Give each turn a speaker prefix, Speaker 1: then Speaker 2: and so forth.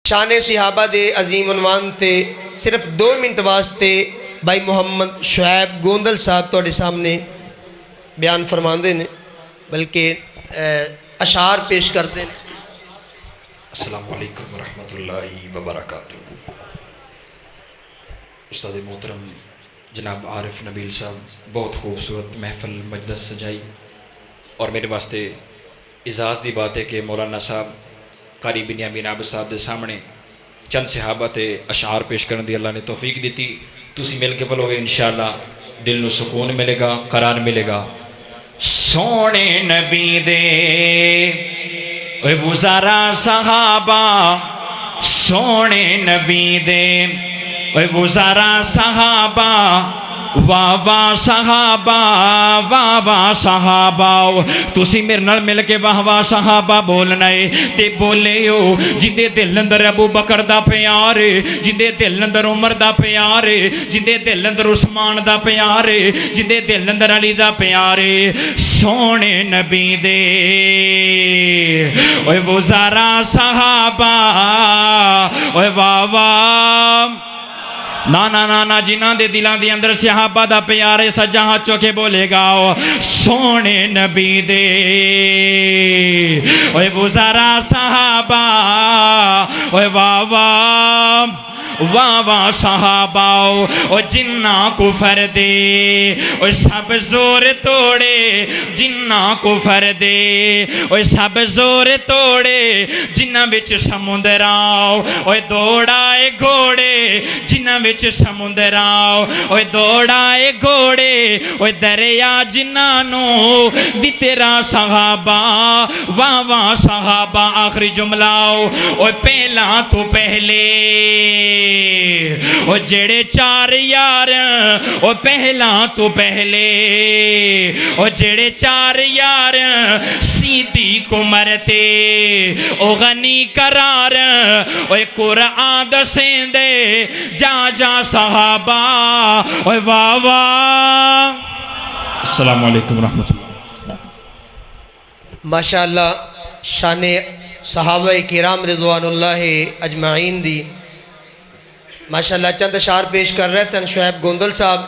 Speaker 1: شان صحابہ دے عظیم عنوان تے صرف 2 منٹ واسطے بھائی محمد شعیب گوندل صاحب توڑے سامنے بیان فرماندے نے بلکہ اشعار پیش کرتے ہیں۔
Speaker 2: السلام علیکم ورحمۃ اللہ وبرکاتہ۔ استاد محترم جناب عارف نبیل صاحب بہت خوبصورت محفل مجلس سجائی، اور میرے واسطے اعزاز دی بات ہے کہ مولانا صاحب قاری بنیامین عابد صاحب دے سامنے چند صحابہ تے اشعار پیش کرنے دی اللہ نے توفیق دیتی۔ تسی مل کے پڑھو گے انشاءاللہ دل نو سکون ملے گا، قرار ملے گا۔ سونے نبی دے اے وزارا صحابہ، سونے نبی دے اے وزارا صحابہ، واہ واہ صحابہ، واہ واہ صحابہ۔ تسی میرے نال مل کے واہ واہ صحابہ بولنا ہے تے بولے ہو جندے دل اندر ابو بکر دا پیار ہے، جندے دل اندر عمر دا پیار ہے، جندے دل اندر عثمان دا پیار ہے، جندے دل اندر علی دا پیار ہے۔ سونے نبی دے اوے وزارا صحابہ، اوے واہ واہ نا نا نا نا جنہ دے دلان دے اندر صحابہ دا پیارے سجا ہاتھ چوکے بولے گا سونے نبی دے اوے وزارا صحابہ، اوے واہ واہ واہ واہ صحابہ، او جنہ کفر دے او سب زور توڑے، جنہ کفر دے او سب زور توڑے، جنہ وچ سمندر آؤ او دوڑائے گھوڑے، جنہ وچ سمندر آؤ او دوڑائے گھوڑے، او دریا جنہ نو دی تیرا صحابہ، واہ واہ صحابہ۔ آخری جملہ او پہلا تو پہلے او جڑے 4 یار، او پہلا تو پہلے او جڑے 4 یار، صدیق عمر تے او غنی قرار، او قرآن دسیں دے جا جا صحابہ، او واہ واہ۔ السلام علیکم ورحمۃ اللہ۔
Speaker 1: ماشاءاللہ شان صحابہ کرام رضوان اللہ اجمعین دی ماشاءاللہ چند اشعار پیش کر رہے سن شعیب گوندل صاحب۔